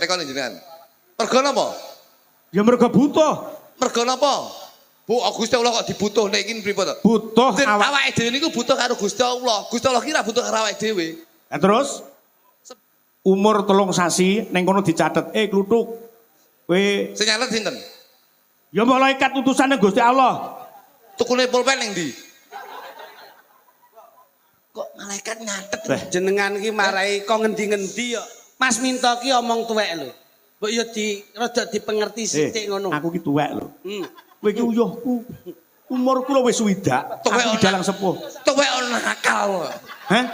tekon jenengan. Mergo napa? Ya mergo butuh. Mergo napa? Bu, Gusti Allah kok dibutuhne iki pripun to? Butuh awake dhewe niku butuh karo Gusti Allah. Gusti Allah ki ora butuh karo awake dhewe. Terus umur 3 sasi ning kono dicatet, kluthuk. Kowe sing nyatet sinten? Ya malaikat utusane Gusti Allah. Tukune pulpen ning ndi? Kok malaikat nyatet jenengan ki marai kok ngendi-ngendi yo. Mas Minto ki omong tuwek lho. Mbok yo rada dipengerti sithik ngono. Aku ki tuwek lho. Kowe iki uyuhku. Umurku lho wis swidak. Aku dalang sepuh. Tuwek nakal. Hah?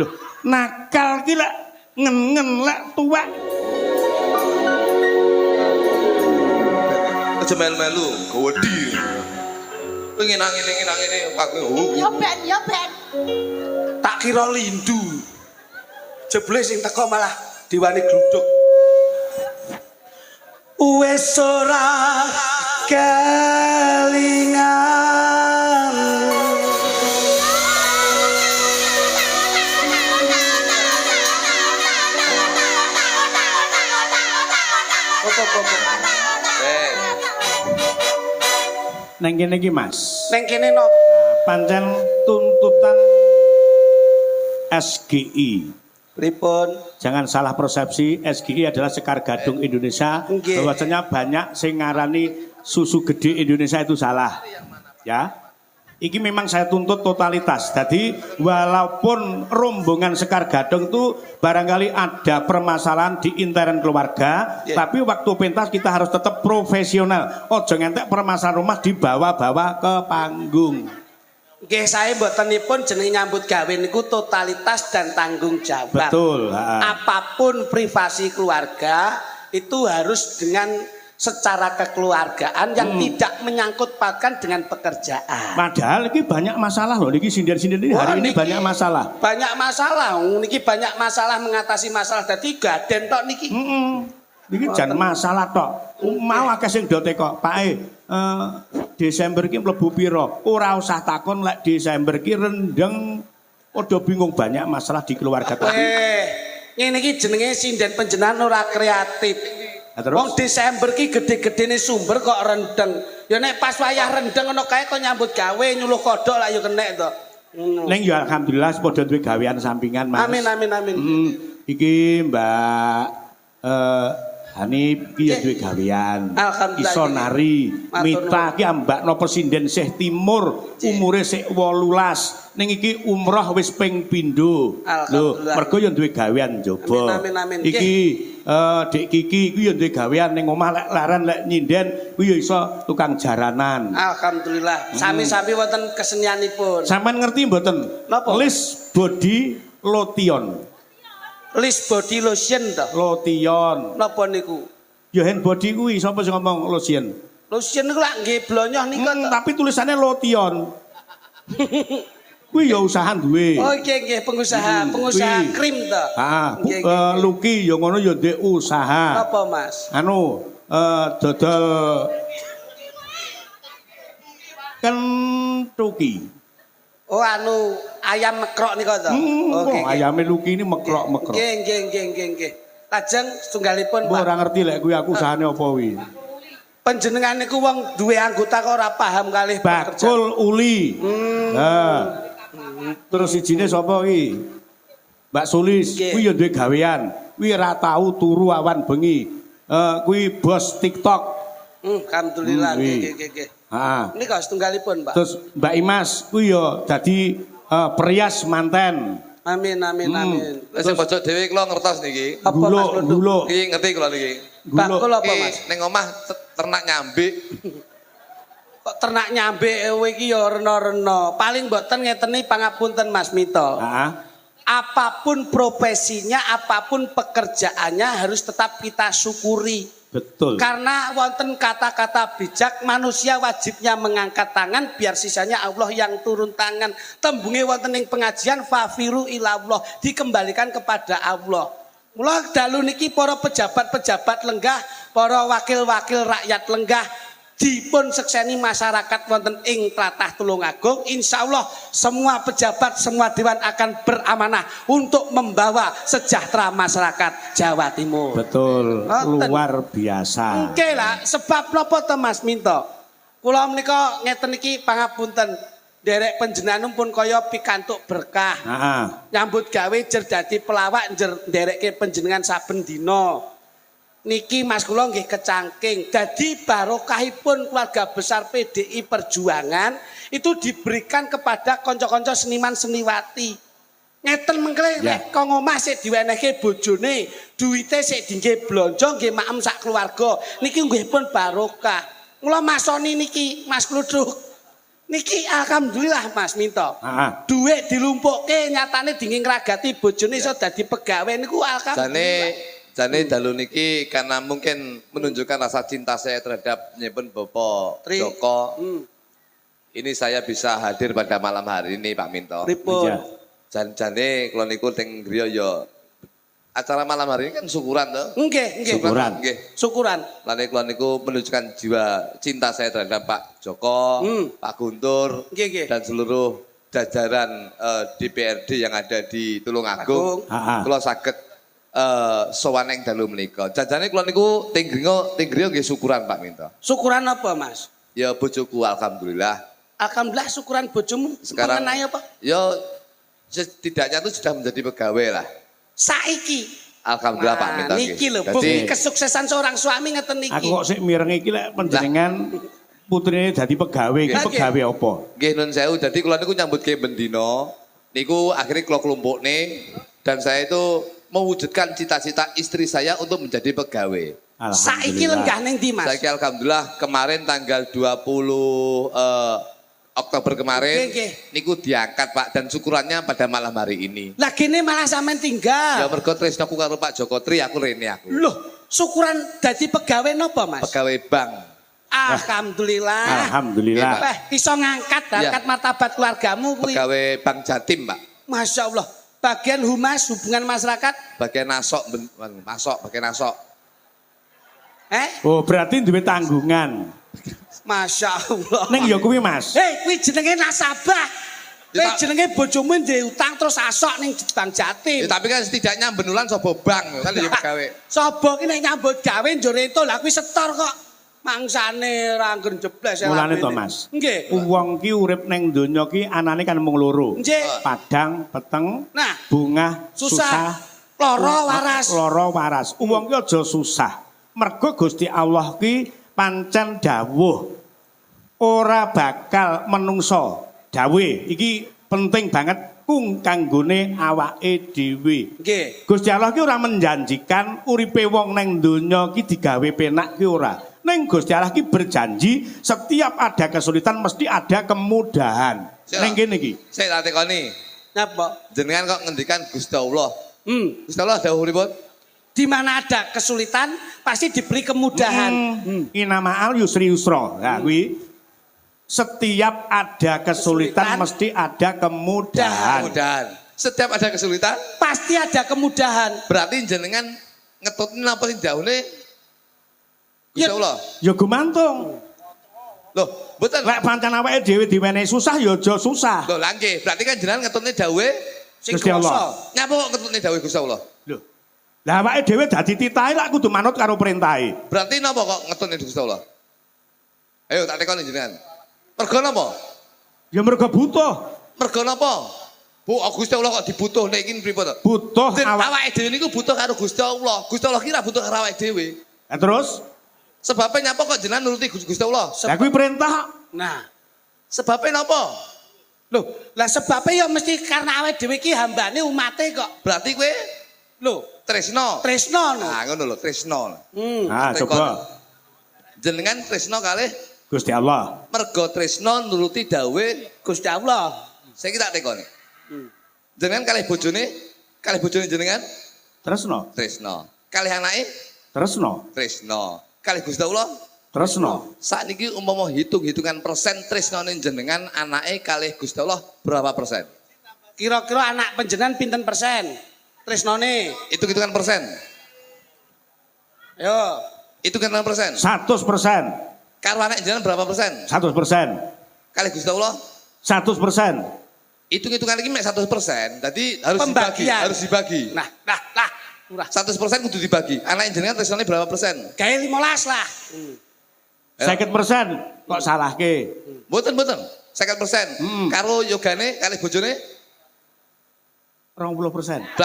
Loh, nakal ki lek ngen-ngen lek tuwek. Aja melu-melu, gowedi. Pengen ngene pakai Yo ben. Tak kira lindu. Jebule sing teko malah diwani gluduk. Wes ora kelingan. Neng kene iki Mas. Neng kene no. Pancen tuntutan SGI. Pripun? Jangan salah persepsi, SGI adalah Sekar Gadung Indonesia. Bahwasanya banyak sing ngarani susu gede Indonesia itu salah. Ya. Iki memang saya tuntut totalitas. Jadi walaupun rombongan Sekar Gadung itu barangkali ada permasalahan di intern keluarga, tapi waktu pentas kita harus tetap profesional. Ojo ngentek permasalahan rumah dibawa-bawa ke panggung. Nggih saya mbotenipun jeneng nyambut gawe niku totalitas dan tanggung jawab. Betul. Apapun privasi keluarga itu harus dengan secara kekeluargaan yang tidak menyangkut pautkan dengan pekerjaan. Padahal ini banyak masalah loh, niki sindir-sindir ini hari ini banyak masalah. Banyak masalah, niki banyak masalah mengatasi masalah. Dadi gaden tok niki. Niki jan masalah tok. Mau akeh sing do teko, Pak Desember ki mlebu pira? Ora usah takon lek Desember ki rendeng. Padha bingung banyak masalah di keluarga tadi. Ngene iki jenenge sinden panjenengan ora kreatif. Wong Desember ki gede-gedene sumber kok rendeng. Ya nek pas wayah rendeng ngono kae kok nyambut gawe nyuluh kodok lah ya kenek to. Neng ya alhamdulillah padha duwe gawean sampingan Mas. Amin. Iki Mbak Hanif iki ya duwe gawean. Iso nari. Mita ki ambakno Presiden Syekh Timur, umure sik 18. Ning iki umroh wis ping pindho. Lho, mergo ya duwe gawean njaba. Amin. Iki Dek Kiki kuwi ya duwe gawean ning omah lek laran lek nyinden kuwi ya iso tukang jaranan. Alhamdulillah. Sami-sami wonten kesenianipun. Sampeyan ngerti mboten? Lis body lotion. Lis body lotion to. Lotion. Napa niku? Ya hand body kuwi sapa sing ngomong lotion? Lotion niku lak nggih blonyoh niku to. Tapi tulisannya lotion. Kuwi ya usaha duwe. Oh nggih pengusaha krim to. Luki ya ngono ya ndek usaha. Apa Mas? Dodol kentuki. Oh ayam mekrok niku to. Ayame Luki ini mekrok-mekrok. Nggih. Lajeng setunggalipun Pak. Ora ngerti lek kuwi aku usahane apa kuwi. Panjenengan niku wong duwe anggota kok ora paham kalih bakul uli. Terus sijine sapa iki? Mbak Sulis, kuwi ya duwe gawean. Kuwi ora tau turu awan bengi. Kuwi bos TikTok. Alhamdulillah nggih. Nika setunggalipun, Pak. Terus Mbak Imas kuwi ya dadi perias manten. Amin. Sing pojok dhewe kula ngertos niki. Apa Mas Guluk. Iki ngerti kula niki. Bakul apa Mas? Ning omah ternak nyambik. Kok ternak nyambik kowe iki ya rena-rena. Paling mboten ngeteni pangapunten Mas Mito. Apapun profesinya, apapun pekerjaannya harus tetap kita syukuri. Betul. Karena wonten kata-kata bijak, manusia wajibnya mengangkat tangan biar sisanya Allah yang turun tangan. Tembunge wonten ing pengajian fafiru ilallah, dikembalikan kepada Allah. Mula dalu niki para pejabat-pejabat lenggah, para wakil-wakil rakyat lenggah, dipun sekseni masyarakat wonten ing tlatah Tulungagung, insyaallah semua pejabat, semua dewan akan beramanah untuk membawa sejahtera masyarakat Jawa Timur. Betul, luar biasa. Oke lah, sebab napa to Mas Minto? Kula menika ngeten iki pangapunten. Derek panjenengan pun kaya pikantuk berkah. Nyambut gawe jer dadi pelawak jer nderekke panjenengan saben dina. Niki Mas kula nggih kecangking. Dadi barokahipun keluarga besar PDI Perjuangan itu diberikan kepada kanca-kanca seniman seniwati. Ngeten mengke nek kok omah sik diwenehke bojone, duwite sik dingge blonjo nggih maem sak keluarga. Niki nggih pun barokah. Mula masoni niki Mas Kluduk. Niki alhamdulillah Mas Minto. Duit dilumpukke nyatane dingin ngragati bojone iso dadi pegawai niku alhamdulillah. Jane dalu niki karena mungkin menunjukkan rasa cinta saya terhadap nyepun Bapak Joko. Ini saya bisa hadir pada malam hari ini Pak Minto. Jane kula niku teng griya ya acara malam hari ini kan syukuran toh? Nggih. Syukuran. Lan kula niku menunjukkan jiwa cinta saya terhadap Pak Joko, Pak Guntur, dan seluruh jajaran DPRD yang ada di Tulungagung. Kula saged sowan ing dalu menika. Jajane kula niku teng griya nggih syukuran Pak Minto. Syukuran apa Mas? Ya bojoku alhamdulillah. Alhamdulillah syukuran bojomu. Sekarang mengenai apa? Ya setidaknya itu sudah menjadi pegawai lah. Saiki alhamdulillah Pak Minto niki lho bukti kesuksesan seorang suami ngeten niki. Aku kok sik mireng iki lek panjenengan putrine dadi pegawai, iki pegawai apa? Nggih nun sewu, dadi kula niku nyambut gawe bendina niku akhirnya kula kelompokne dan saya itu mewujudkan cita-cita istri saya untuk menjadi pegawai. Saiki lenggah ning ndi Mas? Saiki alhamdulillah kemarin tanggal 20 Oktober kemarin niku diangkat Pak dan syukurannya pada malam hari ini. Lah gene malah sampean tinggal. Ya mergo tresnaku karo Pak Joko Tri aku rene aku. Loh, syukuran dadi pegawai napa Mas? Pegawai bank. Alhamdulillah. Alhamdulillah. Bisa ngangkat harkat martabat keluargamu kuwi. Pegawai Bank Jatim, Pak. Masya Allah. Bagian humas hubungan masyarakat. Bagian nasok, bagian nasok. Oh berarti duwe tanggungan. Masya Allah. Neng ya kuwi Mas. Hei, kuwi jenenge nasabah. Kuwi jenenge bojomu ndek utang terus asok ning Bank Jatim. Ya, tapi kan setidaknya benulan sobo bank kan ya pegawai. Sobo ki nek nyambut gawe njur entuk lah kuwi setor kok. Mangsane ra nggen jebles. Mulane to Mas. Nggih. Wong ki urip ning donya ki anane kan mung loro. Padang, peteng, bungah, susah, lara waras. Lara waras. Wong ki aja susah. Mergo Gusti Allah ki pancen dawuh ora bakal menungso dawuh iki penting banget kung kanggone awake dhewe. Nggih. Gusti Allah ki ora menjanjikan uripe wong ning donya ki digawe penak ki ora. Ning Gusti Allah ki berjanji setiap ada kesulitan mesti ada kemudahan. Ning kene iki. Sik tak tekoni. Napa? Jenengan kok ngendikan Gusti Allah. Gusti Allah dawuh pripun? Di mana ada kesulitan pasti diberi kemudahan. Inama'al yusri yusra. Nah kuwi setiap ada kesulitan mesti ada kemudahan. Setiap ada kesulitan pasti ada kemudahan. Berarti jenengan ngetutne napa sing dawuhne Gusti Allah. Ya gumantung. Loh, mboten. Lek pancen awake dhewe diwenehi susah ya aja susah. Loh, lha nggih, berarti kan jenengan ngetutne dawuhe sing krasa. Nyapa kok ngetutne dawuhe Gusti Allah? Loh. Lah awake dhewe dadi titahe lak kudu manut karo perintahe. Berarti napa kok ngetutne Gusti Allah? Ayo tak tekoni jenengan. Mergo napa? Ya mergo butuh. Mergo napa? Bu, Gusti Allah kok dibutuhne iki pripun to? Butuh awake dhewe niku butuh karo Gusti Allah. Gusti Allah kira butuh karo awake dhewe. Lah terus sebabnya nyapa kok jenengan nuruti Gusti Allah? Lah kuwi perintah. Nah, sebabnya napa? Loh, lah sebabnya ya mesti karena awake dhewe iki hambane umate kok. Berarti kowe lho, tresno. Tresno. Nah, ngono lho, tresno. Coba. Jenengan tresno kalih Gusti Allah. Mergo tresno nuruti dawuhe Gusti Allah. Saiki tak tekoni. Jenengan kalih bojone jenengan? Tresno. Tresno. Kalih anake? Tresno. Tresno. Kalih Gusti Allah? Tresno. Sakniki umpama hitung-hitungan persen tresnone jenengan anake kalih Gusti Allah berapa persen? Kira-kira anak panjenengan pinten persen? Tresnone. Hitung-hitungan persen. Yo. Hitungan persen. 100%. Karo anak jenengan berapa persen? 100%. Kali Gusti Allah 100%. Hitung-hitungan iki mek 100%. Dadi harus dibagi. Nah. 100% kudu dibagi. Anak jenengan tresnane berapa persen? Gawe 15 lah. 50% kok salahke. Mboten. 50%. Karo yogane kali bojone 20%.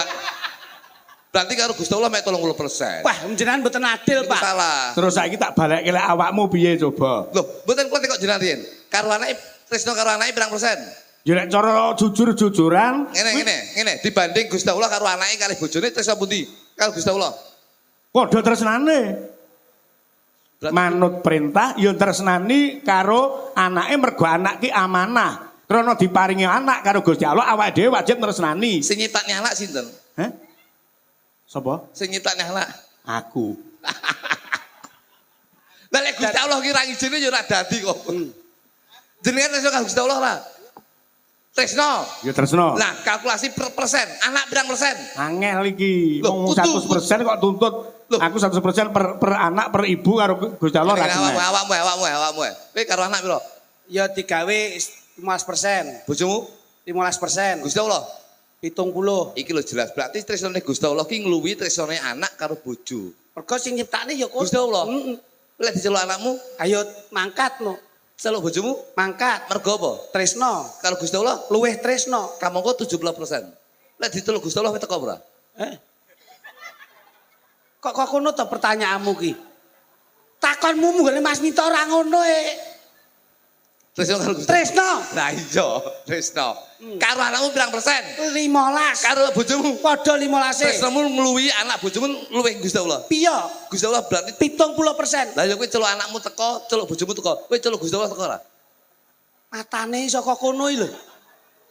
Berarti karo Gusti Allah mek 30%. Wah, jenengan mboten adil, Pak. Salah. Terus saiki tak balekke lek awakmu piye coba? Loh, mboten kok jenengan riyen. Karo anake tresno karo anake pirang persen? Ya nek cara jujur-jujuran ngene dibanding Gusti Allah karo anake kali bojone tresno pundi? Karo Gusti Allah. Padha tresnane. Manut perintah ya tresnani karo anake mergo anak ki amanah. Krana diparingi anak karo Gusti Allah awake dhewe wajib tresnani. Sing nyiptakne anak sinten? Hah? Sapa? Sing nyiptakne anak. Aku. Lah lek Gusti Allah ki ra ngijine ya ora dadi kok. Jenengan tresno karo Gusti Allah ora? Tresno. Ya tresno. Nah, kalkulasi per persen. Anak pirang persen? Angel iki. Wong 100% kok tuntut. Aku 100% per anak per ibu karo Gusti Allah ra kena. Awakmu. Kowe karo anak piro? Ya digawe 15%. Bojomu? 15%. Gusti Allah 70. iki lho jelas berarti tresnane Gusti Allah ki ngluwi tresnane anak karo bojo. Mergo sing nyiptakne ya Gusti Allah. Lek diceluk anakmu, ayo mangkat no. celuk bojomu Mangkat. mergo apa? Tresno. Kalau Gusti Allah Luweh tresno. kamangka 70%. Lek diteluk Gusti Allah teko ora? Kok ngono to pertanyaanmu ki? Takonmu munggane Mas Mito ora ngono Tresno karo Gusti. Tresno. Nah iya, tresno. Karo anakmu pirang persen? 15. Karo bojomu Padha 15. tresnomu ngluwi anak bojomu luwih Gusti Allah. Piye? Gusti Allah berarti 70%. lah ya kowe celuk anakmu teko, celuk bojomu teko. Kowe celuk Gusti Allah teko ora? Matane saka kono iki lho.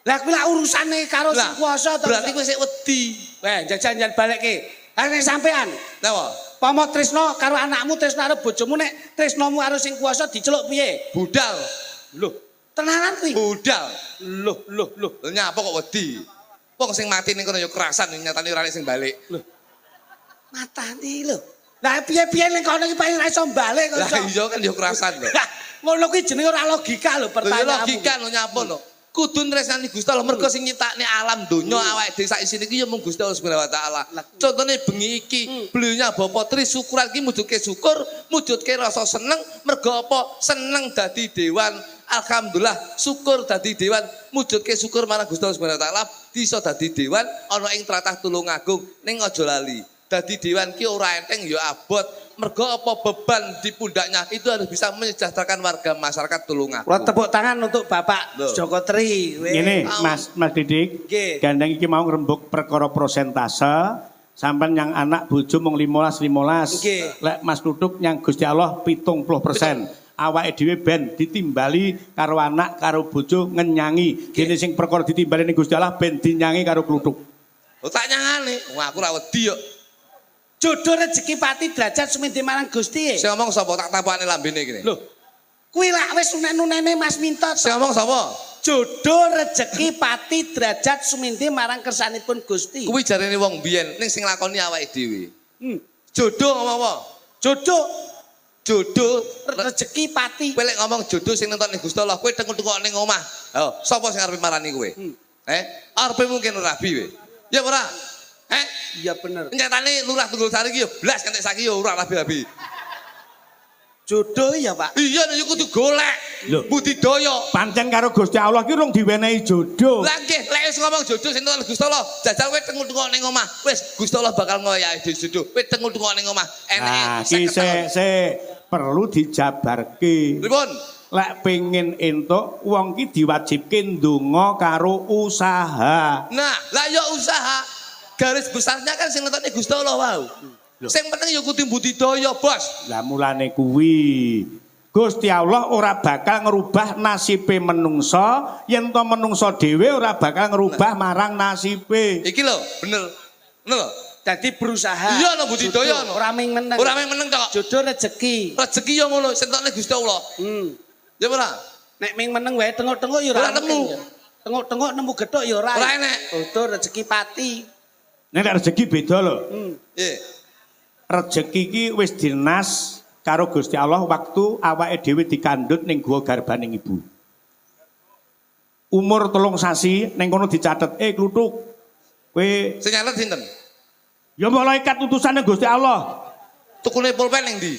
Lah kuwi lak urusane karo sing kuasa to. Berarti kowe sik wedi. Weh, jajan balekke. Lah nek sampean, Napa? pamot tresno karo anakmu, tresno karo bojomu nek tresnomu karo sing kuasa diceluk piye? Budal. Loh, tenanan kuwi. Budal. Loh. Lho nyapa kok wedi? Wong sing mati ning kono ya kerasan nyatane ora sing balik. Loh. Matane lho. Lah piye-piye ning kono iki paling ora iso balik kok. Lah iya kan ya kerasan lho. Ngono kuwi jenenge ora logika lho pertanyaanmu. Logika lho nyapa lho. Kudu tresnani Gusti Allah mergo sing nyiptakne alam donya awake dhewe sak isine iki ya mung Gusti Allah Subhanahu wa taala. Contone bengi iki beliaunya Bapak Tri syukuran iki mujudke syukur, mujudke rasa seneng mergo apa? Seneng dadi dewan. Alhamdulillah syukur dadi dewan, mujudke syukur marang Gusti Allah Subhanahu wa taala bisa dadi dewan ana ing tlatah Tulungagung ning aja lali. Dadi dewan ki ora enteng ya abot. Mergo apa beban di pundaknya itu harus bisa menyejahterakan warga masyarakat Tulungagung. Kula tepuk tangan untuk Bapak Joko Tri. Ini Mas Didik, gandeng iki mau ngrembug perkara prosentase. Sampai yang anak bojo mung 15. Lek Mas Tutuk yang Gusti Allah 70%. Awake dhewe ben ditimbali karo anak karo bojo ngenyangi. Dene sing perkara ditimbali ning Gusti Allah ben dinyangi karo kluthuk. Oh tak nyangane, wong aku ra wedi yo. Jodoh rezeki pati derajat sumindi marang Gusti. Sing ngomong sapa tak tampakane lambene iki. Lho. Kuwi lak wis unek-unene Mas Minto. Sing ngomong sapa? Jodoh rezeki pati derajat sumindi marang kersanipun Gusti. Kuwi jarene wong biyen ning sing lakoni awake dhewe. Jodoh ngomong apa? Jodoh rezeki pati. Kowe lek ngomong jodoh sing nentokne Gusti Allah, kowe tengok-tengok ning omah. Oh, sapa sing arep marani kowe? Arepe mungkin rabi kowe. Ya ora? Iya bener. Nyatane Lurah Tunggul Sari iki ya blas kanthi saiki ya ora rabi-rabi. Jodoh ya, Pak. Iya nek kudu golek. Budidaya. Pancen karo Gusti Allah ki rung diwenehi jodoh. Lah nggih, lek wis ngomong jodoh sing nentokne Gusti Allah, jajal kowe tengok-tengok ning omah. Wis Gusti Allah bakal ngoyahi jodoh. Kowe tengok-tengok ning omah. Nah, iki perlu dijabarke. Pripun? Lek pengen entuk wong ki diwajibke ndonga karo usaha. Nah, lah ya usaha. Garis besarnya kan sing nentokne Gusti Allah wae. Sing penting ya kudu budidaya, Bos. Lah mulane kuwi Gusti Allah ora bakal ngerubah nasibe menungso, yen to menungso dhewe ora bakal ngerubah marang nasibe. Iki lho, bener. Bener lho. Dadi berusaha. Iya no budidaya no. Ora ming meneng. Ora ming meneng tok. Jodoh rezeki. Rezeki ya ngono, sing nentokne Gusti Allah. Ya ora? Nek ming meneng wae tengok-tengok ya ora nemu. Tengok-tengok nemu gethuk ya ora. Ora enek. Jodoh rezeki pati. Nek rezeki beda lho. Nggih. Rezeki iki wis dinas karo Gusti Allah waktu awake dhewe dikandhut ning guwa garbaning ibu. Umur 3 sasi ning kono dicatet, kluthuk. Kowe sing nyatet sinten? Ya malaikat utusane Gusti Allah. Tukune pulpen ning ndi?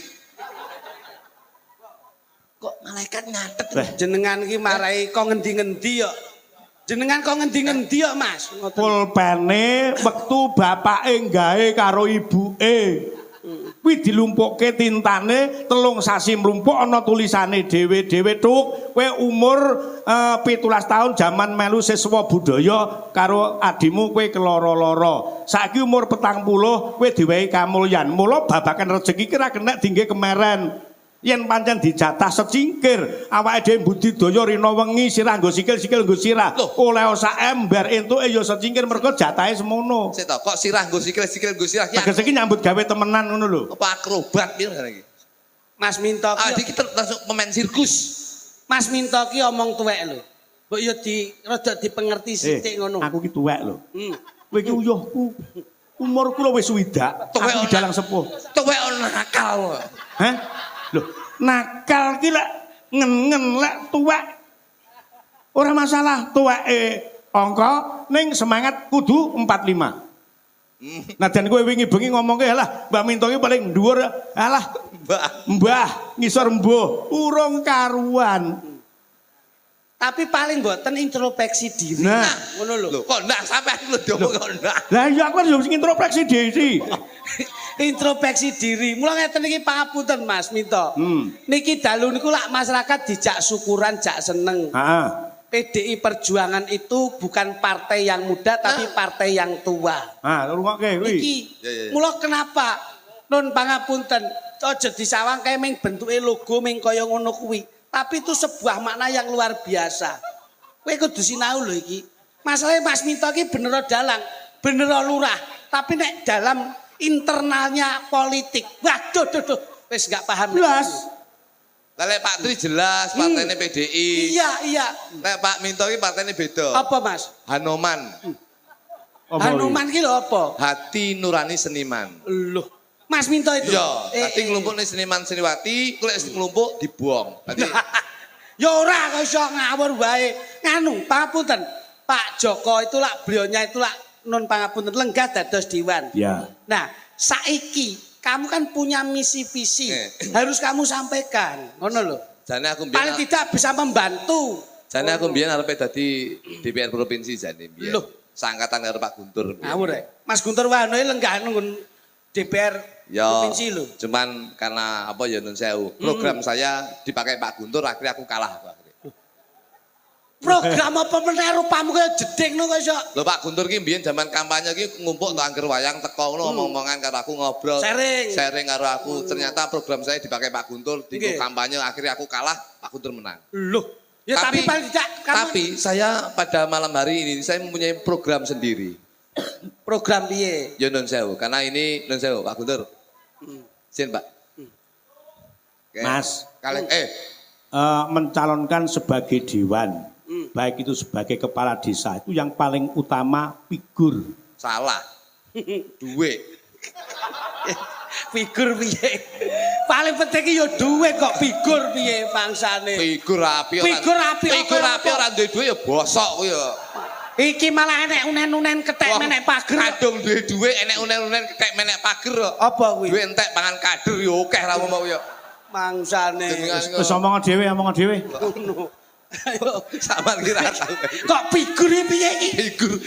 Kok malaikat nyatet? Jenengan iki marai kok ngendi-ngendi ya. Jenengan kok ngendi-ngendi ya, Mas? Pulpene wektu bapake gawe karo ibuke. Kuwi dilumpukke tintane 3 sasi mlumpuk ana tulisane dhewe-dhewe tuk kowe umur 17 tahun jaman melu siswa budaya karo adimu kowe keloro-loro. Saiki umur 40 kowe diwehi kamulyan. Mula babakan rejeki ki ra kena dingge kemeren. Yen pancen dijatah secingkir awake dhewe budidaya rina wengi sirah nggo sikil-sikil nggo sirah oleh sak ember entuke ya secingkir mergo jatahe semono. Sik to, kok sirah nggo sikil-sikil nggo sirah ki. Tegese iki nyambut gawe temenan ngono lho. Apa akrobat piye iki? Mas Minto ki iki langsung pemain sirkus. Mas Minto ki omong tuwek lho. Mbok yo rada dipengerti sithik ngono. Aku ki tuwek lho. Kowe iki uyuhku. Umurku lho wis swidak. Aku dalang sepuh. Tuwek nakal. Hah? Loh, nakal ki lek ngen-ngen lek tuwek. Ora masalah tuweke angka ning semangat kudu 45. Nah dan kowe wingi bengi ngomongke alah Mbak Minto ki paling dhuwur alah Mbah ngisor mbuh urung karuan. Tapi paling mboten introspeksi diri. Nah, ngono lho. Kok ndak sampean lho diomong kok ndak. Lah iya aku harus introspeksi diri. Introspeksi diri. Mula ngeten iki pangapunten Mas Minto. Niki dalu niku lak masyarakat dijak syukuran, jak seneng. Heeh. PDI Perjuangan itu bukan partai yang muda tapi partai yang tua. Rungokke kuwi. Iki. Mula kenapa nun pangapunten aja disawang kae ming bentuke logo ming kaya ngono kuwi. Tapi itu sebuah makna yang luar biasa. Kowe kudu sinau lho iki. Masalahnya Mas Minto iki bener dalang, bener lurah. Tapi nek dalam internalnya politik, waduh wis gak paham. Jelas. Lek Pak Tri jelas partainya PDI. Iya. Lek Pak Minto iki partainya beda. Apa Mas? Hanoman. Hanoman ki lho apa? Hati Nurani Seniman. Loh. Mas Minto itu. Iya, tadi ngelumpuk nih seniman seniwati, kulek ngelumpuk dibuang. Ya ora kok iso ngawur wae. Nganu, pangapunten. Pak Joko itulah beliaunya itulah non pangapunten lenggah dados dewan. Ya. Nah, saiki kamu kan punya misi visi. Harus kamu sampaikan. Ngono lho. Jane aku paling tidak bisa membantu. Jane aku mbiyen arepe dadi DPR provinsi jane mbiyen. Loh, sangkatan karo Pak Guntur. Ngawur Mas Guntur Wahana lenggah nunggu DPR provinsi lho. Cuman karena apa ya nun sewu. Program saya dipakai Pak Guntur akhirnya aku kalah Pak. Program apa meneh rupamu kaya jeding no kok iso. Lho Pak Guntur ki mbiyen zaman kampanye ki ngumpuk to angger wayang teko ngono omong-omongan karo aku ngobrol. Sharing karo aku. Ternyata program saya dipakai Pak Guntur di kampanye akhirnya aku kalah, Pak Guntur menang. Loh, ya tapi paling tidak tapi saya pada malam hari ini saya mempunyai program sendiri. Program piye? Ya nun sewu, karena ini nun sewu Pak Guntur. Sin Pak. Mas, mencalonkan sebagai dewan, baik itu sebagai kepala desa, itu yang paling utama figur. Salah. Duit. Figur piye? Paling penting ya duit kok figur piye bangsane. Figur api ora duwe duit ya bosok kuwi ya. Iki malah enek unen-unen ketek menek pager. Kadung duwe duit enek unen-unen ketek menek pager kok. Apa kuwi? Duwe entek pangan kader ya akeh ra ngomong ya. Mangsane. Wis omongan dhewe. Ngono. Ayo sampean kira tahu. Kok figur piye iki? Figur.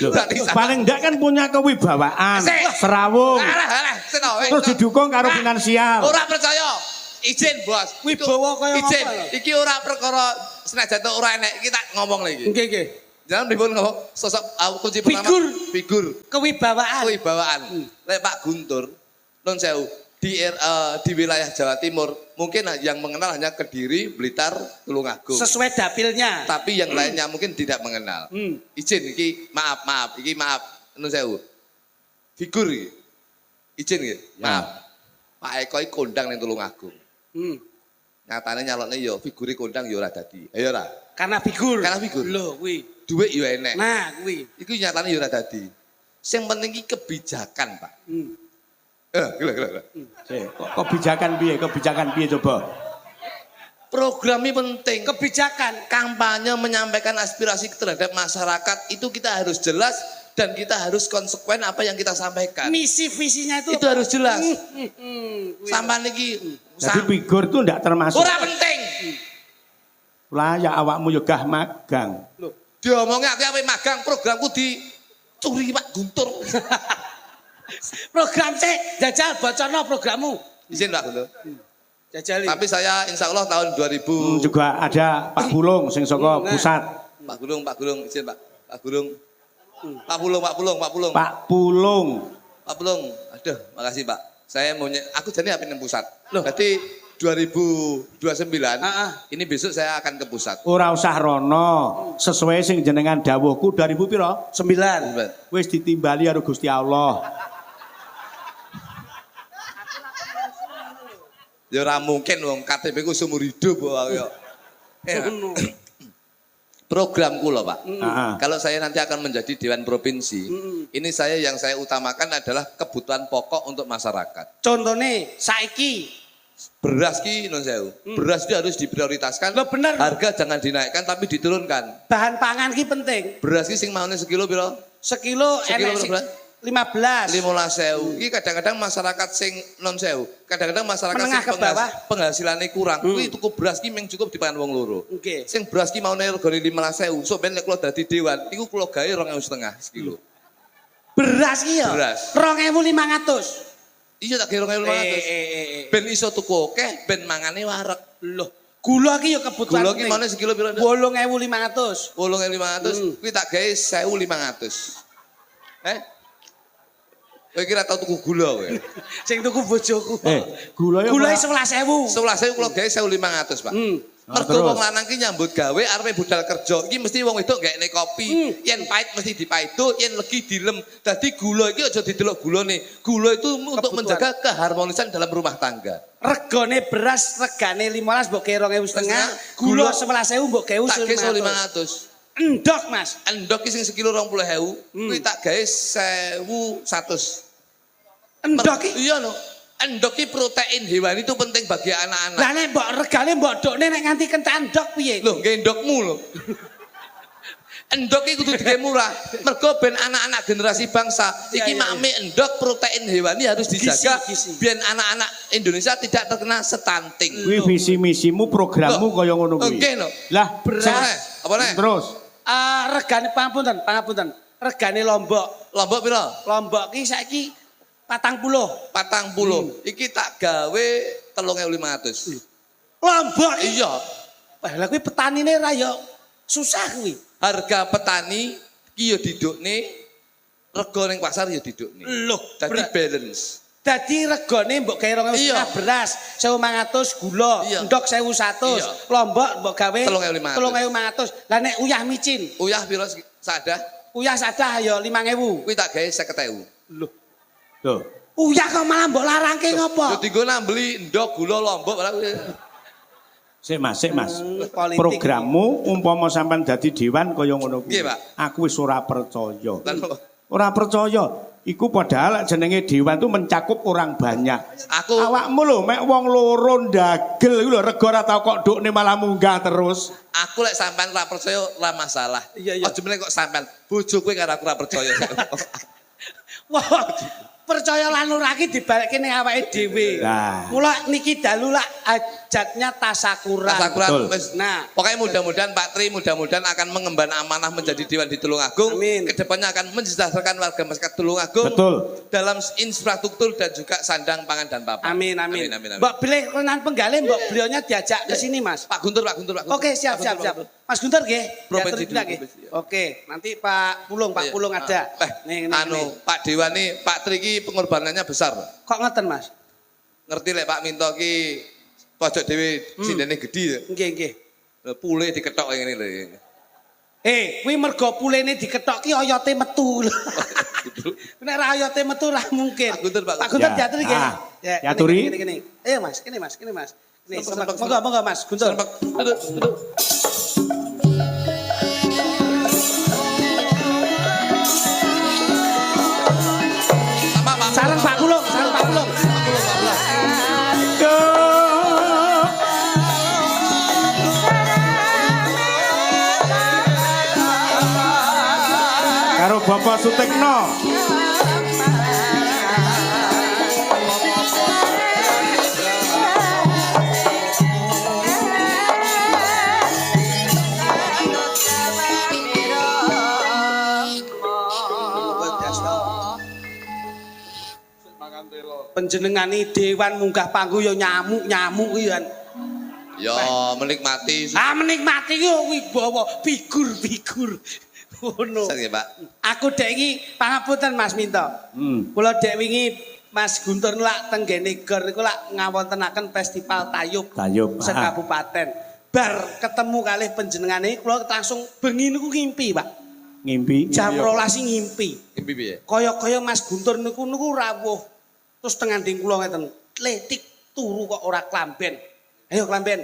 Paling enggak kan punya kewibawaan. Serawung. Terus didukung karo finansial. Ora percaya. Izin bos. Wibawa kaya izin. Iki ora perkara senajan ora enek iki tak ngomong lagi. Nggih. Jangan dipun ngomong sosok kunci pertama figur kewibawaan. Lek Pak Guntur non sewu di wilayah Jawa Timur mungkin yang mengenal hanya Kediri, Blitar, Tulungagung. Sesuai dapilnya. Tapi yang lainnya mungkin tidak mengenal. Izin iki maaf non sewu. Figur iki. Izin iki. Maaf. Pak Eko iki kondang ning Tulungagung. Nyatane nyalokne ya figuri kondang ya ora dadi. Ya ora. Karena figur. Lho kuwi. Duit ya enek. Nah, kuwi. Iku nyatane ya ora dadi. Sing penting iki kebijakan, Pak. Gila. Kebijakan piye coba? Programnya penting. Kebijakan. Kampanye menyampaikan aspirasi terhadap masyarakat itu kita harus jelas dan kita harus konsekuen apa yang kita sampaikan. Misi visinya itu harus jelas. Sampai niki. Jadi figur itu enggak termasuk. Ora penting. Lah ya awakmu yo gah magang. Loh, diomongnya aku apa magang programku dicuri Pak Guntur. Program C jajal bocorno programmu. Izin Pak Guntur. Jajali. Tapi saya insya Allah tahun 2000 juga ada Pak Bulung sing saka pusat. Pak Bulung izin Pak. Pak Bulung. Pak Bulung. Aduh, makasih Pak. Saya mau aku jadi apa pusat. Loh. Berarti 2029 ini besok saya akan ke pusat. Ora usah rono, sesuai sing jenengan dawuhku 2000 piro? 9. Wis ditimbali karo Gusti Allah. Ya ora mungkin wong KTP ku seumur hidup kok yo. Programku loh Pak. Kalau saya nanti akan menjadi Dewan Provinsi, ini yang saya utamakan adalah kebutuhan pokok untuk masyarakat. Contohnya saiki beras ki non sewu. Beras itu harus diprioritaskan. Loh bener. Harga jangan dinaikkan tapi diturunkan. Bahan pangan ki penting. Beras ki sing maune sekilo piro? Sekilo enek 15 sewu. Ini kadang-kadang masyarakat sing non sewu. Kadang-kadang masyarakat menengah sing penghasilannya kurang. Kuwi tuku beras ki mung cukup dipangan wong loro. Oke. Sing beras ki maune regane 15 sewu. Sok ben nek kula dadi dewan, iku kula gawe 2.500 sekilo. Beras ki ya? Beras. 2.500. Iya tak gawe 2.500. Ben iso tuku akeh, ben mangane wareg. Loh, gula ki ya kebutuhan. Gula ki maune sekilo piro? 8.500. 8.500. Kuwi tak gawe 1.500. Kowe kira tau tuku gula kowe. Sing tuku bojoku. Gula 11.000. 11.000 kula gawe 1.500, Pak. Mergo wong lanang ki nyambut gawe arepe budal kerja. Iki mesti wong wedok gakne kopi. Yen pahit mesti dipaido, yen legi dilem. Dadi gula iki aja didelok gulane. Gula itu untuk menjaga keharmonisan dalam rumah tangga. Regane beras regane 15 mbok gawe 2.500, gula 11.000 mbok gawe 1.500. Endok Mas. Endok ki sing sekilo 20.000, kuwi tak gawe 1.100. Endok ki? Iya no. Endok ki protein hewani itu penting bagi anak-anak. Lah nek mbok regane mbok dokne nek nganti kencan endok piye? Lho, nggih endokmu lho. Endok ki kudu digawe murah. Mergo ben anak-anak generasi bangsa iki makme endok protein hewani harus dijaga biar anak-anak Indonesia tidak terkena stunting. Kuwi visi misimu programmu kaya ngono kuwi. Nggih no. Lah beras apa nek? Terus regane pangapunten. Regane Lombok. Lombok piro? Lombok ki saiki 40. Iki tak gawe 3.500. Lombok. Iya. Wah, lah kuwi petanine ra yo susah kuwi. Harga petani ki yo didukne, rega ning pasar yo didukne. Loh, dadi balance. Dadi regane mbok gawe 2.500 beras, 1.500 gula, endok 1.100, Lombok mbok gawe 3.500. Lah nek uyah micin, uyah piro sadah? Uyah sadah ya 5.000. Kuwi tak gawe 50.000. Loh. Uyah kok malah mbok larangke ngopo? Yo dienggo beli endok gula Lombok malah Sik Mas. Programmu umpama sampean dadi dewan kaya ngono kuwi. Aku wis ora percaya. Ora percaya. Iku padahal jenenge dewan itu mencakup orang banyak. Awakmu lho mek wong loro ndagel iku lho rega ora tau kok ndukne malah munggah terus. Aku lek sampean ora percaya ora masalah. Aja meneh kok sampean bojoku karo aku ora percaya. Wah, percaya lan ora ki dibalekke ning awake dhewe. Mula niki dalu lak ajatnya tasakuran. Wis. Nah, pokoknya mudah-mudahan Pak Tri mudah-mudahan akan mengemban amanah menjadi Dewan di Tulungagung. Kedepannya akan mensejahterakan warga masyarakat Tulungagung. Dalam infrastruktur dan juga sandang pangan dan papan. Amin. Mbok bilih renan penggalih mbok beliaunya diajak ke sini Mas. Pak Guntur. Oke, siap. Mas Guntur nggih. Provinsi Oke, nanti Pak Pulung ada. Nih, Pak Dewan nih, Pak Tri ki pengorbanannya besar. Kok ngeten Mas? Ngerti lek Pak Minto ki pojok dhewe sindene gedhi. Nggih. Pule diketok ngene lho. Kuwi mergo pulene diketok ki oyote metu. Nek ra oyote metu ra mungkin. Pak Guntur diatur nggih. Ya turi. Kene. Mas, kene Mas. Monggo Mas Guntur. Duduk. Sareng Pak Pulung. Bapak Sutekno. Penjenengani dewan munggah panggung ya nyamuk kan. Ya menikmati. Menikmati yo kuwi bawa figur-figur. Ngono. Nggih, Pak. Aku dek iki pangapunten Mas Minto. Kula dek wingi Mas Guntur lak teng gene Gor niku lak ngawontenaken festival Tayub. Sekabupaten. Bar ketemu kalih panjenengane kula langsung bengi niku ngimpi, Pak. Ngimpi. Jam 12 ngimpi. Ngimpi piye? Kaya-kaya Mas Guntur niku rawuh. Terus tengah ding kula ngeten, letik turu kok ora klamben. Ayo klamben.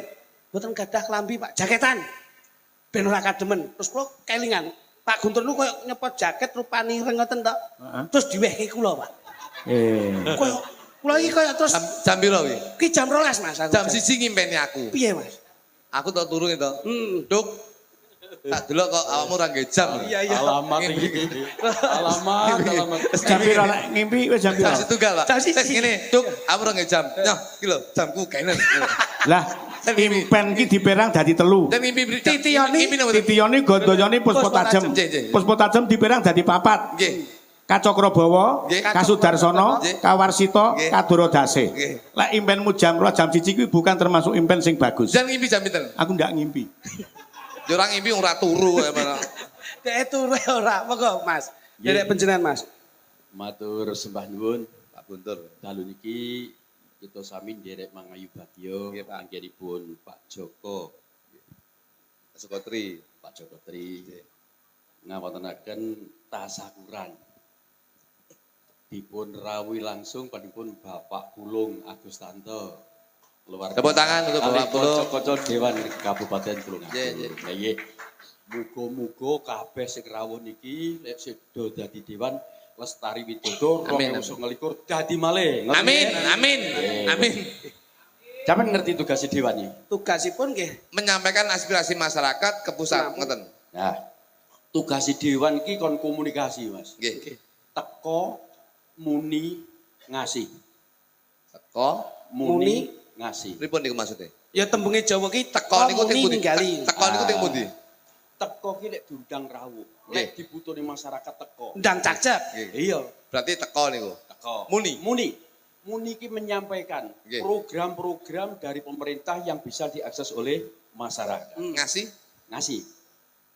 Mboten gadah klambi, Pak. Jaketan. Ben ora kademen. Terus kula kelingan, Pak Guntur niku koyo nyepot jaket rupane ireng ngoten to. Terus diwehke kula, Pak. Koyo kula iki koyo terus jam piro kuwi? Ki jam 12, Mas. Jam 1 ngimpeni aku. Piye, Mas? Aku tak turu to. Duk. Tak delok kok awakmu ora nggih jam. Iya. Alamat iki. Alamat. Jam piro nek ngimpi wis jam piro? Jam 1 Pak. Wis ngene, Duk, aku ora nggih jam. Nyoh, iki lho jamku kenen. Lah, impen ki diperang dadi telu. Dan ngimpi Titioni gondoyoni puspa tajem. Puspa tajem diperang dadi papat. Nggih. Kacokrabawa, Kasudarsono, Kawarsita, Kadorodase. Lah impenmu jam 2 jam 1 kuwi bukan termasuk impen sing bagus. Dan ngimpi jam pinten? Aku ndak ngimpi. Ya ora ngimpi ora turu ya malah. Dek turu ora, monggo Mas. Derek panjenengan Mas. Matur sembah nuwun Pak Guntur. dalu niki kita sami nderek mangayu bagya anggenipun Pak Joko. Sekotri. Pak Joko Tri ngawontenaken tasakuran. Dipun rawuhi langsung panipun Bapak Pulung Agustanto. Tepuk tangan untuk Bapak Pulung. Kocok Dewan Kabupaten Tulungagung. Nggih. Muga-muga kabeh sing rawuh niki lek sedo dadi dewan Lestari Widodo 2029 dadi malih. Amin. Sampeyan ngerti tugas dewan iki? Tugasipun nggih Menyampaikan aspirasi masyarakat ke pusat ngoten. Nah, tugas dewan iki kon komunikasi, Mas. Nggih. Teko muni ngasih. Teko muni ngasih. Pripun niku maksude? ya tembunge Jawa ki Teko niku teng pundi? ninggali. Teko niku teng pundi? Teko ki lek diundang rawuh. Lek dibutuhne masyarakat teko. Ndang cacek. Iya. Berarti teko niku. Teko. Muni ki menyampaikan program-program dari pemerintah yang bisa diakses oleh masyarakat.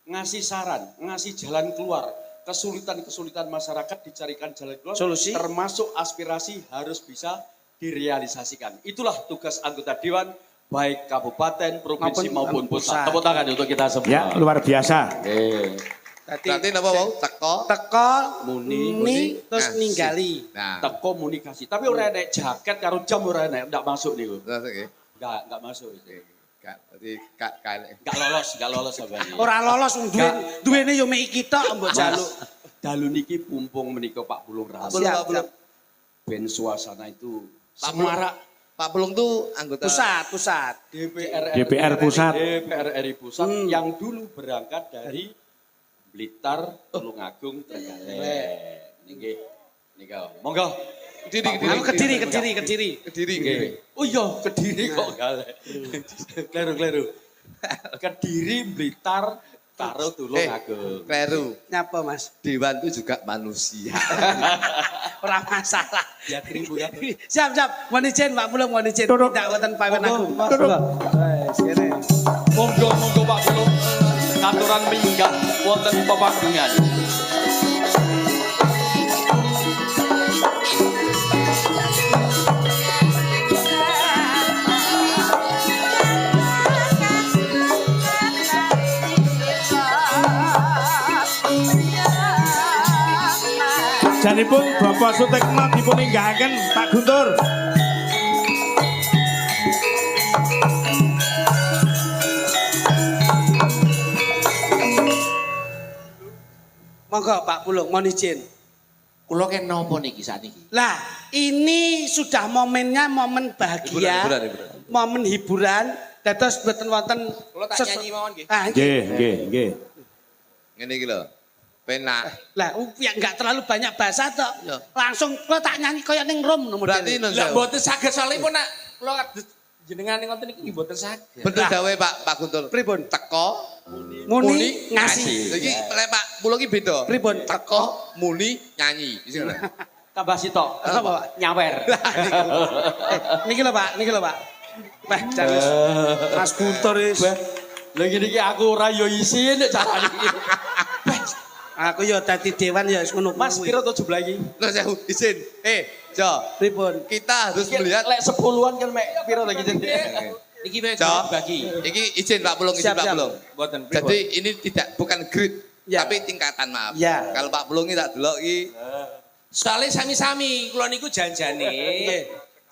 Ngasih saran, ngasih jalan keluar. Kesulitan-kesulitan masyarakat dicarikan jalan keluar. Solusi. Termasuk aspirasi harus bisa direalisasikan. Itulah tugas anggota dewan baik kabupaten, provinsi maupun pusat. Tepuk tangan untuk kita semua. Ya, luar biasa. Berarti napa wau? Teko muni terus ninggali. Nah, teko komunikasi. Tapi ora enek jaket karo jam ora enek, ndak masuk niku. Enggak masuk. Enggak lolos sampeyan. Ora lolos duwene yo mek kita mbok jaluk. Dalu niki pumpung menika Pak Pulung rawuh. Siap. Ben suasana itu semarak. Pak Pulung tuh anggota pusat. DPR pusat. DPR RI pusat yang dulu berangkat dari Blitar, Tulungagung, Trenggalek. Nggih. Nika. Monggo. Kediri. Oh iya, Kediri kok galek. Kleru. Kediri, Blitar, karo Tulungagung. Kleru. Nyapa Mas? Dewan itu juga manusia. Ora masalah. Ya keribu ya. Siap. Mohon izin Pak Pulung, mohon izin. Tidak wonten pawen aku. Monggo Pak Pulung. Katuran minggah wonten pepagungan. Janipun Bapak Sutekno dipun inggahaken Pak Guntur. Monggo Pak Pulung, mohon izin. Kula ken napa niki sakniki? Lah, ini sudah momennya momen bahagia. Hiburan. Momen hiburan. Dados mboten wonten Kula tak nyanyi mawon nggih. Nggih. Ngene iki lho. Penak. Lah ya enggak terlalu banyak bahasa tok. Langsung kula tak nyanyi kaya ning rom no Berarti model. Lah mboten saged salipun nak kula jenengan ngoten iki mboten saged. bener gawe Pak Guntur. Pripun? Teko Muni ngasih. Iki lek Pak Pulo iki beda. Pripun? Teko muni nyanyi. Isi ngono. Tambah sitok. Apa, Pak? Nyawer. Niki lho Pak, niki lho Pak. Wah, jangan Mas Guntur wis. Lah ngene iki aku ora yo isin nek carane iki. Aku yo dadi dewan ya wis ngono. Mas piro to jumlah iki? Lah saya izin. Jo. Pripun? Kita harus Iki melihat lek 10-an kan mek piro to iki? Niki wis Jo. bagi. Iki izin Pak Pulung, izin Siap, Pak siap. Pulung. Mboten Jadi ini bukan grade, Ya. tapi tingkatan maaf. Ya. Kalau Pak Pulung ini tak delok iki soalnya sami-sami kula niku janjane. Nggih.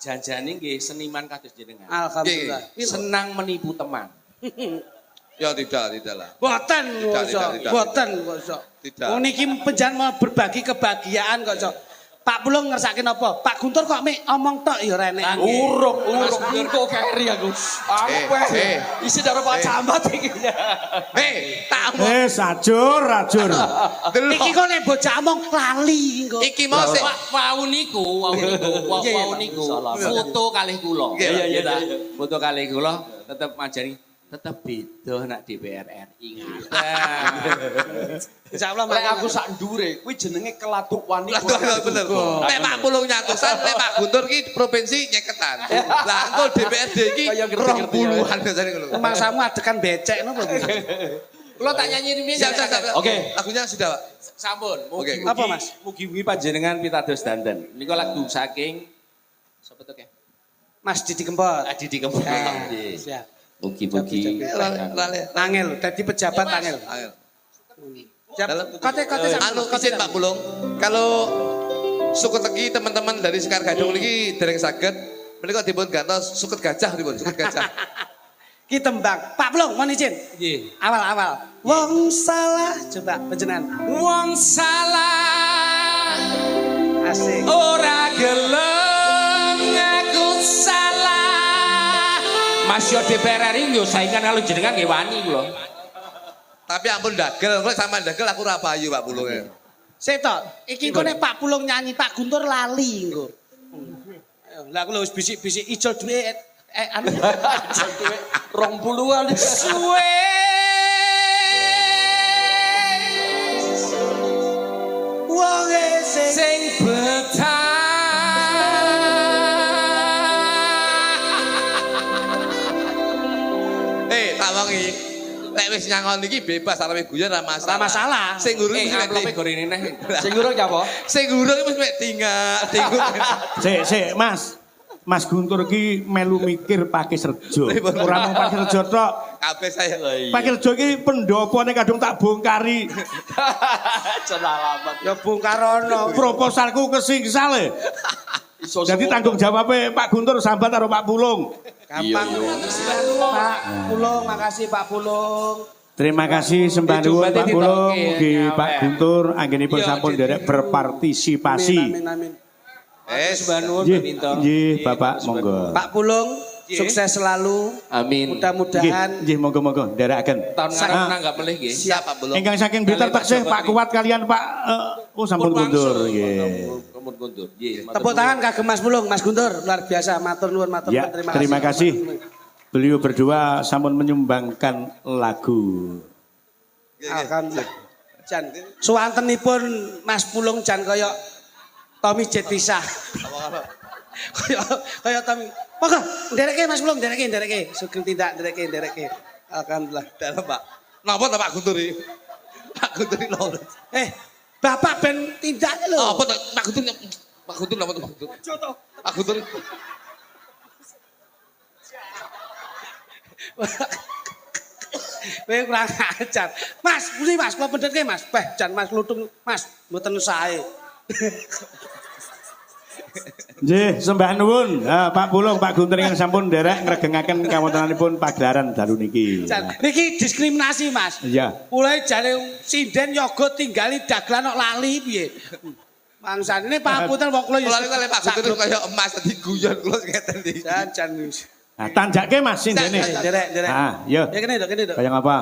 Janjane nggih seniman kados jenengan. Alhamdulillah. Senang menipu teman. ya tidak lah. Boten kok iso. tidak. Boten kok iso. Tidak. Wong niki panjenengan mau berbagi kebahagiaan kok iso. Pak Pulung ngersake napa? Pak Guntur kok mek omong tok ya ora enek. Urung kok keri aku. Aku isi karo Pak Camat iki. Tak omong. Sajur, rajur. Iki kok nek bocah omong lali kok. Iki mau sik Wau niku foto kalih kula. Iya. Foto kalih kula tetep majani tetep beda nak DPR RI. Insyaallah Lek aku sak ndure kuwi jenenge keladuk wani. Lah bener. Nek Pak Pulung nyatusan, nek Pak Guntur ki provinsi nyeketan. Lah engko DPRD iki 20-an biasane ngono. Mangsamu adekan becek napa? Kula tak nyanyi ini. Siap. Oke. Lagunya sudah, Pak. Sampun. Oke. Apa, Mas? Mugi-mugi panjenengan pitados danten. Niku lagu saking sapa to, Kek? Mas Didi Kempot. Didi Kempot. Nggih. Siap. Mugi-mugi. Angel, dadi pejabat angel. Siap. Kote Anu izin Pak Pulung, kalau suket lagi teman-teman dari Sekar Gadung niki dereng saged menika dipun gantos suket gajah dipun, suket gajah. Ki tembang. Pak Pulung mohon izin. Nggih. Awal-awal. Wong salah coba panjenengan. Wong salah Asik. ora gelem ngaku salah. Mas yo DPR RI yo saingan karo jenengan nggih wani kula. Tapi ampun dagel, kok sama dagel aku ora payu Pak Pulung. Setok, iki kok nek Pak Pulung nyanyi Pak Guntur lali engko. Lah aku lho wis bisik-bisik ijol duwe anu 20-an Suwe wong sing betah. Tak wangi. Nek wis nyangon iki bebas arepe guyon ora masalah. Ora masalah. Sing ngurung wis Amplopé gorene neh. Sing ngurung ki apa? Sing ngurung wis mek tinggal. Sik, Mas. Mas Guntur ki melu mikir Pak Kisrejo. Ora mung Pak Kisrejo tok. Kabeh saya. Pak Kisrejo ki pendopone kadung tak bongkari. Cenalamat. ya bongkarono. Proposalku kesingsal e. Jadi tanggung jawabnya Pak Guntur sambat karo Pak Pulung. Gampang. Pak Pulung, makasih Pak Pulung. Terima kasih sembah nuwun Pak Pulung, mugi Pak Guntur anggenipun Iya, sampun derek berpartisipasi. Amin. Sembah nuwun Nggih, Bapak monggo. Pak Pulung, sukses selalu. Amin. Mudah-mudahan Nggih, monggo-monggo derekaken. Tahun ngarep nggak boleh nggih. Siap Pak Pulung. Ingkang saking Blitar taksih Pak Kuat kalian Pak sampun mundur nggih. Sampun mundur. Nggih. tepuk tangan kagem Mas Pulung, Mas Guntur, luar biasa. Matur nuwun, matur Ya, nuwun. terima kasih. Beliau berdua sampun menyumbangkan lagu. Alhamdulillah. Jan, suwantenipun Mas Pulung jan kaya Tommy Jet pisah. Kaya Tommy. Monggo, ndereke Mas Pulung, ndereke. Sugeng tindak ndereke. Alhamdulillah. Dalam Pak. Napa ta Pak Guntur iki? Pak Guntur iki lho. Bapak ben tindak lho. Apa ta Pak Guntur? Pak Guntur napa Pak Guntur? Pak Guntur. Kowe kurang ajar. Mas, pundi Mas, kula pendhetke Mas. Jan Mas lutung Mas, mboten sae. Nggih, sembah nuwun. Pak Pulung, Pak Guntur yang sampun nderek ngregengaken kawontenanipun pagelaran dalu niki. Jan, niki diskriminasi Mas. Iya. Mulai jare sinden yoga tinggali dagelan kok lali piye. Mangsane ini Pak Puter wong kula Kula niku Pak Guntur kaya emas dadi guyon kula ngeten iki. Jan. Nah, tanjake Mas sindene. Derek. Ah, yo. Ya kene, Dok. Kayak apa?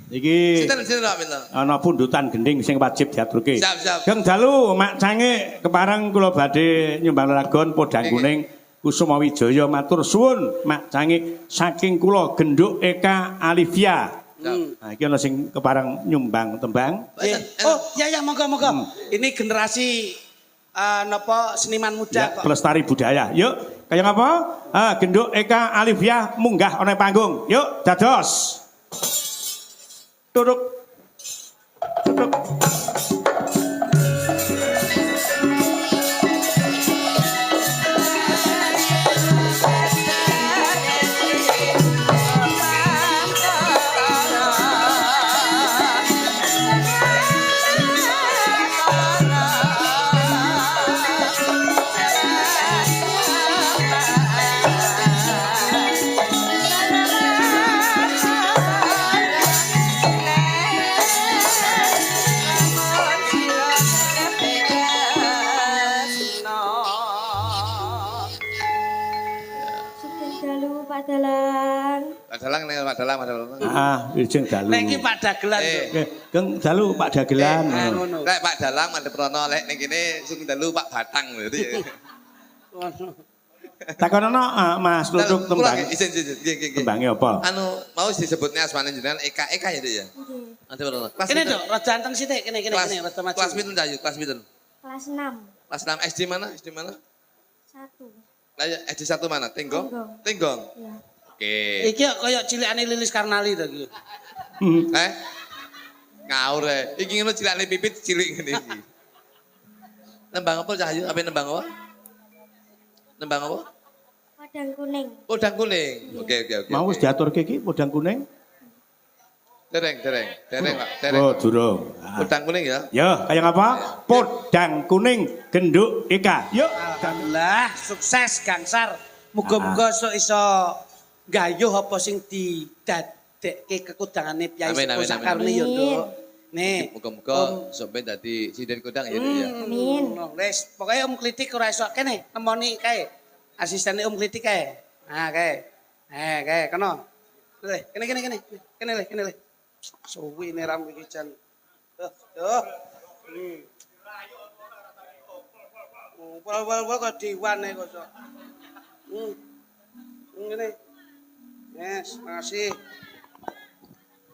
Iki Sinten Pak Minto? ana pundutan gending sing wajib diaturke. Siap. Geng dalu mak cange kepareng kula badhe nyumbang lelagon podang kuning Kusuma Wijaya matur suwun mak cange saking kula Genduk Eka Alivia. Nah, iki ana sing kepareng nyumbang tembang. Oh, ya moga-moga. Ini generasi napa seniman muda kok. Pelestari budaya. Yuk, kaya ngapa? Genduk Eka Alivia munggah ana panggung. Yuk, dados. Duduk. Ijeng dalu. Nek iki Pak Dagelan. Geng dalu Pak Dagelan. Lek Pak Dalang Mandep Rono lek ning kene sing dalu Pak Batang lho. Takonono Mas Luduk tembang. Izin. Tembange apa? Anu mau disebutnya asmane jenengan Eka ya Dik ya? Mandep Rono. Kene Dok, rada anteng sithik kene rada maju. Kelas pinten Cayu? Kelas pinten? Kelas 6. Kelas 6 SD mana? 1. Lah SD 1 mana? Tenggong? Iya. Oke. Iki kaya cilikane Lilis Karnali to iki. Ngawur e. Iki ngono cilikane Pipit cilik ngene iki. Nembang apa Cahayu? Apa nembang apa? Nembang apa? Podang kuning. Podang kuning. Oke. Mau wis diaturke iki podang kuning? Dereng Pak. Oh, durung. Podang kuning ya. Ya, kaya ngapa? Podang kuning Genduk Eka. Yuk. Alhamdulillah sukses Gangsar. Muga-muga sok iso gayuh apa sing didadekke kekudangane Pyai Sepuh Sakarni ya, Nduk. Nih, muga-muga sampe dadi sinden kudang ya, Dik ya. Amin. Wis, pokoke Om Klitik ora iso kene nemoni kae. Asistene Om Klitik kae. Nah, kae. Kae kena. Kene le. Suwi ne ram iki jan. Tuh. Wal kok diwane kok sok. Ngene. Yes, makasih.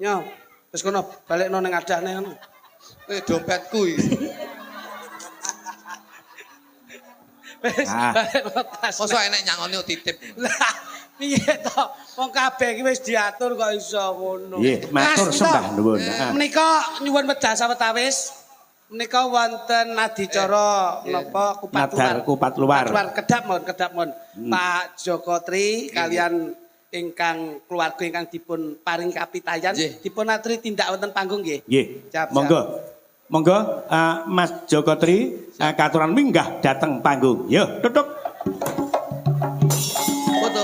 Yo, wis kono balekno ning adahne ngono. Dompetku iki. Wis, balekno tas. Mosok enek nyangoni titip. Lah, piye to? Wong kabeh iki wis diatur kok iso ngono. Nggih, matur sembah nuwun. Menika nyuwun wedha sawetawis. Menika wonten adicara napa kupat luar. Kedap mon. Pak Joko Tri kalian ingkang keluarga ingkang dipun paring kapitayan dipun aturi tindak wonten panggung nggih. Nggih. Monggo Mas Joko Tri katuran minggah dateng panggung. Yo, tutuk. Foto.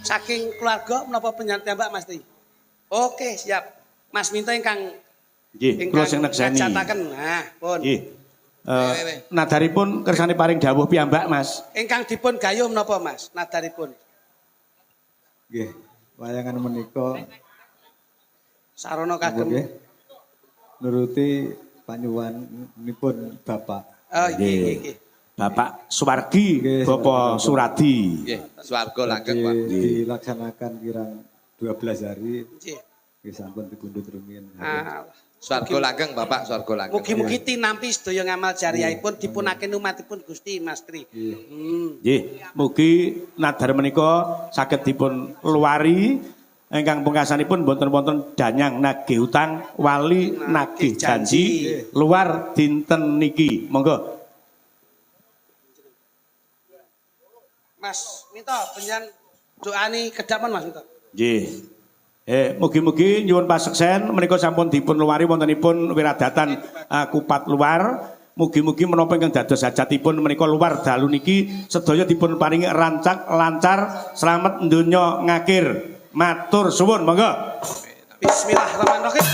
Saking keluarga menapa penyambak Mas Tri? Oke, siap. Mas Minto ingkang nggih, kula sing nekseni. Nah, pun. Nggih. Nadaripun kersane paring dawuh piyambak, Mas. Ingkang dipun gayuh menapa, Mas? Nadaripun. Nggih, wayangan menika sarana kagem nuruti panyuwunipun Bapak. Oh, nggih. Bapak Suwargi, Bapak Suradi. Nggih, swarga langgeng, Pak. Dilaksanakan kirang 12 hari. Nggih. Nggih sampun dipundhut rumiyin. Swarga langgeng, Bapak, swarga langgeng. Mugi-mugi tinampi sedaya ngamal jariahipun dipunaken umatipun Gusti Mas Tri. Nggih, mugi nadar menika saged dipun luari ingkang pungkasanipun boten-boten danyang nagih utang wali nagih janji luar dinten niki. Monggo. Mas Mito penjan doani kedaman Mas Mito. Nggih. Mugi-mugi nyuwun paseksen menika sampun dipun luwari wontenipun wiradatan Kupat Luar. Mugi-mugi menapa ingkang dados hajatipun menika luar dalu niki sedaya dipun paringi rancak lancar slamet donya ngakir. Matur suwun monggo. Bismillahirrahmanirrahim.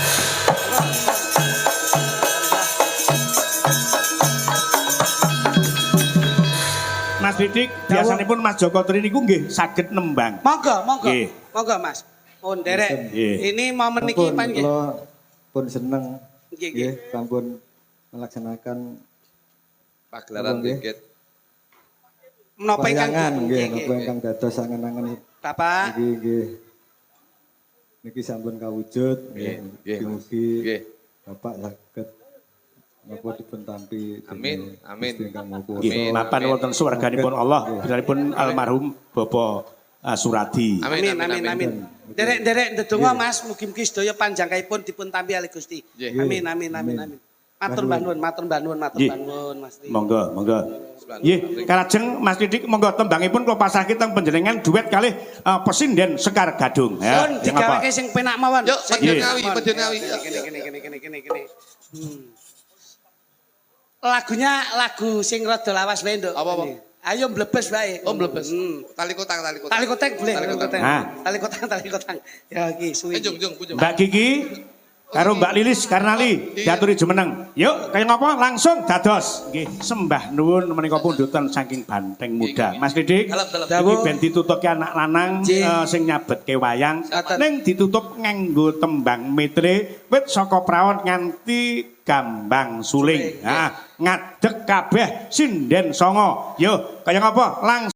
Mas Didik, biasanipun Mas Joko Tri niku nggih saged nembang. Monggo, monggo. Nggih. Monggo Mas. Pun derek. Nggih. Ini momen niki pan nggih. Kula pun seneng Nggih, nggih sampun melaksanakan Pagelaran Ringgit. Menapa ingkang wayangan nggih napa ingkang dados angen-angen Bapak. nggih. Niki sampun kawujud Nggih, nggih. mugi Nggih. Bapak saged napa dipun tampi Amin, amin. Nggih, mapan wonten swarganipun Allah, bisanipun almarhum Bapak Suradi. Amin, amin, amin. Derek ndedonga Mas, mugi-mugi sedaya panjangkaipun dipun tampi Ali Gusti. Nggih. Amin, amin, amin, amin. Matur nuwun, matur nuwun, matur nuwun Mas. Monggo, monggo. Nggih, kalajeng Mas Didik monggo tembangipun kula pasrahke teng panjenengan duet kalih Pesinden Sekar Gadung. Ya, digaweke sing penak mawon. Yuk, Medionawi, Medionawi. Kene. Lagunya lagu sing rada lawas wae, Nduk. Apa? Ayo mlebes wae. Oh, mlebes. Tali kotang, tali kotang. Tali koteng boleh, Tali koteng. Tali kotang. Ya iki suwi. Jung, Jung. Mbak Kiki karo Mbak Lilis Karnali diaturi jumeneng. Yuk, kaya ngapa langsung dados. Nggih, sembah nuwun menika pundutan saking Banteng Muda. Mas Didik, iki ben ditutukke anak lanang sing nyabetke wayang ning ditutup nganggo tembang metre wit saka prawon nganti gambang suling. Nah, ngadeg kabeh sinden songo. Yo, kaya ngapa langsung